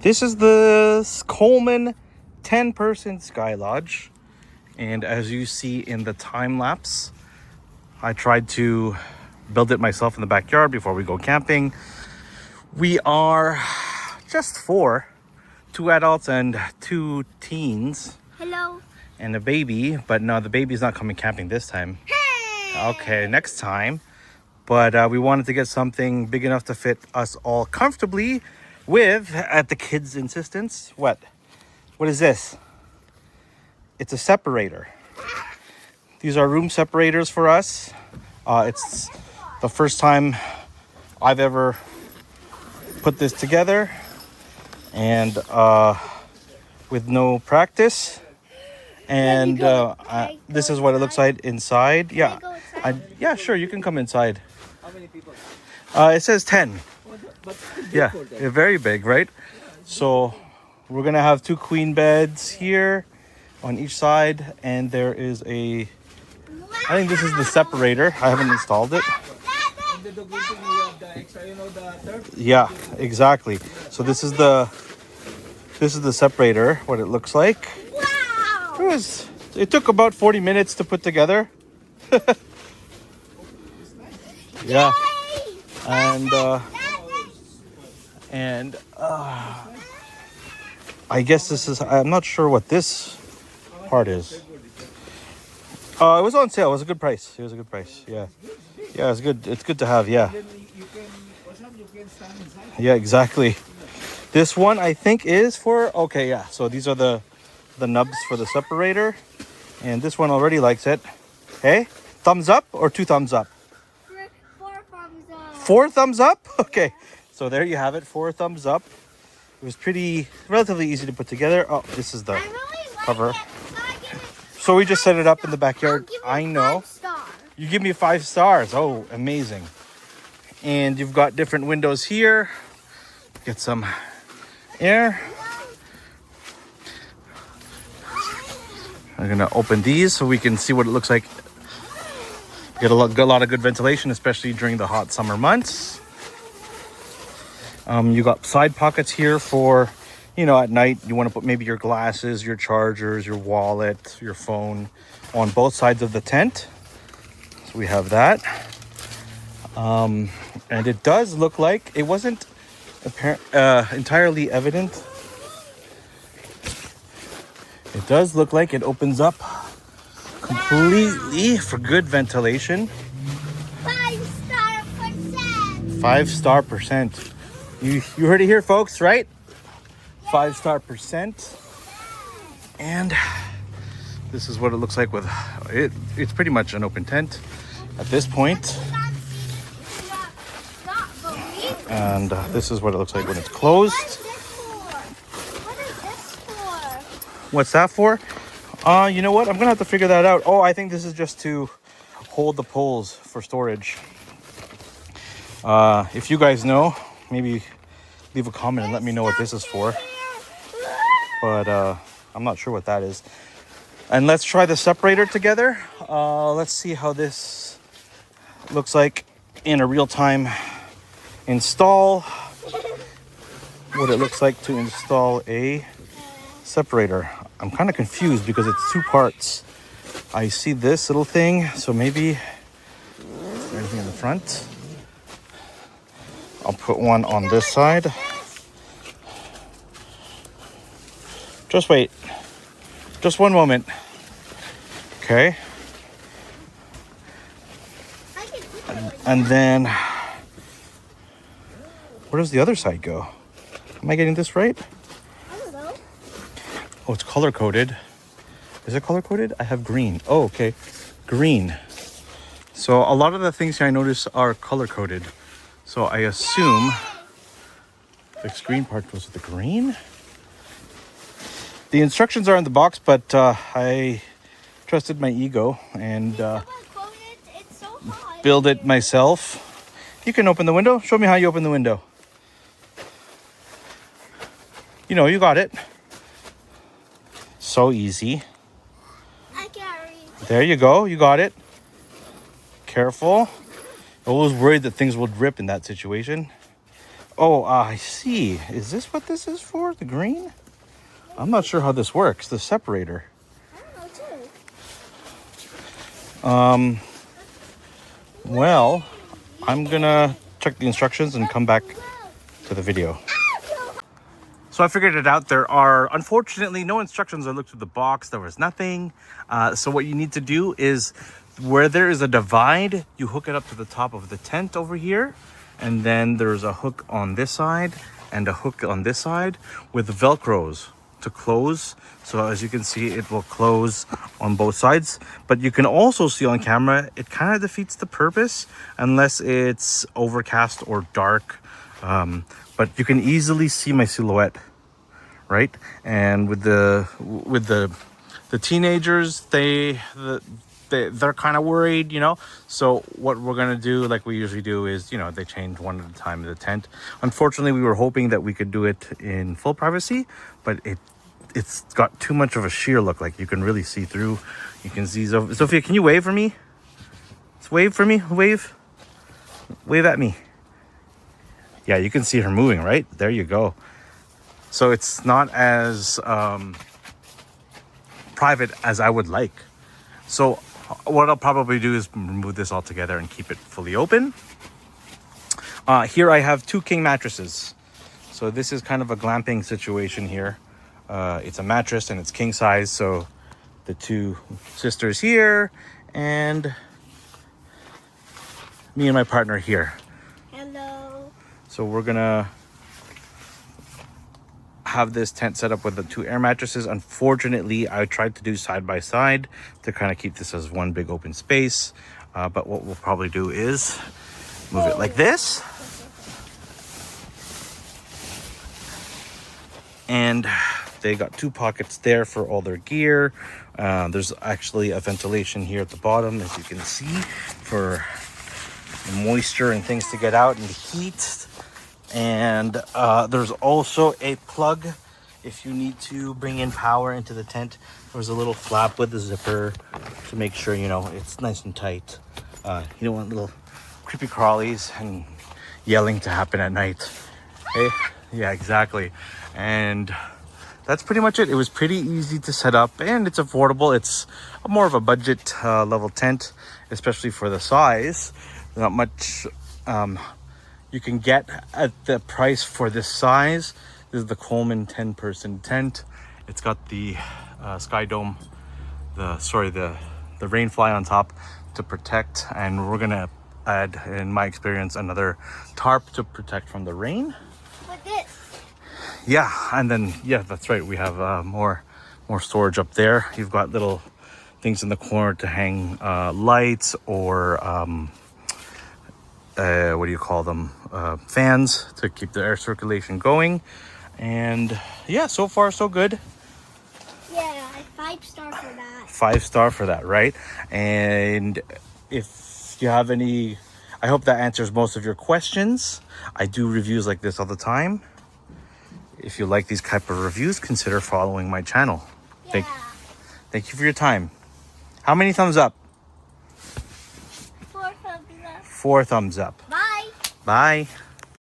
This is the Coleman 10-person Sky Lodge. And as you see in the time lapse, I tried to build it myself in the backyard before we go camping. We are just four, 2 adults and 2 teens. Hello. And a baby, but no, the baby's not coming camping this time. Hey! Okay, next time. But we wanted to get something big enough to fit us all comfortably with, at the kids' insistence. What is this? It's a separator. These are room separators for us. It's the first time I've ever put this together, and with no practice. And this is what it looks like inside. Yeah, yeah, sure, you can come inside. How many people? It says 10. But Yeah, very big, right? So we're gonna have 2 queen beds here on each side, and there is I think this is the separator. I haven't installed it. in the dog waiting, you have the extra, the turf. Yeah, exactly. So this is the separator, what it looks like. Wow! It took about 40 minutes to put together. Yeah. And I guess I'm not sure what this part is. It was on sale. It was a good price. Yeah. Yeah, it's good. It's good to have. Yeah. Then you can stand inside. Yeah, exactly. This one I think is for, okay, yeah. So these are the nubs for the separator. And this one already likes it. Hey, thumbs up or 2 thumbs up? 4 thumbs up. 4 thumbs up? Okay. So there you have it, 4 thumbs up. It was relatively easy to put together. Oh, this is the I really like cover. it. So I give it So we just set it up in the backyard. I'll give it I know. 5 stars. You give me 5 stars. Oh, amazing. And you've got different windows here. Get some air. I'm gonna open these so we can see what it looks like. Get a lot of good ventilation, especially during the hot summer months. You got side pockets here for, at night you want to put maybe your glasses, your chargers, your wallet, your phone on both sides of the tent. So we have that. And it does look like it wasn't entirely evident. It does look like it opens up completely for good ventilation. 5-star percent. 5-star percent. You heard it here, folks, right? 5-star percent. And this is what it looks like with it. It's pretty much an open tent at this point. And this is what it looks like when it's closed. What is this for? What's that for? You know what? I'm gonna have to figure that out. Oh, I think this is just to hold the poles for storage. If you guys know, maybe leave a comment and let me know what this is for. But I'm not sure what that is. And let's try the separator together. Let's see how this looks like in a real-time install. What it looks like to install a separator. I'm kind of confused because it's 2 parts. I see this little thing, so maybe anything in the front. I'll put one on this side. Just wait. Just one moment. Okay. And then, where does the other side go? Am I getting this right? I don't know. Oh, it's color coded. Is it color coded? I have green. Oh, okay. Green. So a lot of the things here I notice are color coded. So I assume the green part goes with the green. The instructions are in the box, but I trusted my ego and It's so hot. build it myself. You can open the window. Show me how you open the window. You got it. So easy. I can't reach. There you go. You got it. Careful. I was worried that things would rip in that situation. Oh, I see. Is this what this is for? The green? I'm not sure how this works. The separator. I don't know too. Well, I'm gonna check the instructions and come back to the video. So I figured it out. There are, unfortunately, no instructions. I looked through the box. There was nothing. So what you need to do is, where there is a divide, you hook it up to the top of the tent over here. And then there's a hook on this side and a hook on this side with Velcros to close. So as you can see, it will close on both sides. But you can also see on camera, it kind of defeats the purpose unless it's overcast or dark. But you can easily see my silhouette, right? And with the teenagers, they're kind of worried, you know. So what we're gonna do, like we usually do, is, you know, they change one at a time in the tent. Unfortunately, we were hoping that we could do it in full privacy, but it's got too much of a sheer look. Like you can really see through. You can see Sophia. Can you wave for me? Let's wave for me. Wave at me. Yeah, you can see her moving, right? There you go. So it's not as private as I would like. So what I'll probably do is remove this all together and keep it fully open. Here I have 2 king mattresses. So this is kind of a glamping situation here. It's a mattress and it's king size. So the 2 sisters here and me and my partner here. Hello. So we're gonna have this tent set up with the 2 air mattresses. Unfortunately, I tried to do side by side to kind of keep this as one big open space. But what we'll probably do is move it like this. And they got 2 pockets there for all their gear. There's actually a ventilation here at the bottom, as you can see, for the moisture and things to get out and the heat. And there's also a plug if you need to bring in power into the tent. There's a little flap with a zipper to make sure, you know, it's nice and tight. You don't want little creepy crawlies and yelling to happen at night. Hey, yeah, exactly. And that's pretty much it. It was pretty easy to set up and it's affordable. It's more of a budget level tent, especially for the size. Not much you can get at the price for this size. This is the Coleman 10-person tent. It's got the sky dome, the rain fly on top to protect, and we're gonna add, in my experience, another tarp to protect from the rain. With this. Yeah, and then yeah, that's right. We have more storage up there. You've got little things in the corner to hang lights or what do you call them? Fans to keep the air circulation going. And yeah, so far so good. Yeah, 5-star for that. 5-star for that, right? And if you have any, I hope that answers most of your questions. I do reviews like this all the time. If you like these type of reviews, consider following my channel. Yeah. Thank you for your time. How many thumbs up? 4 thumbs up. 4 thumbs up. Bye. Bye.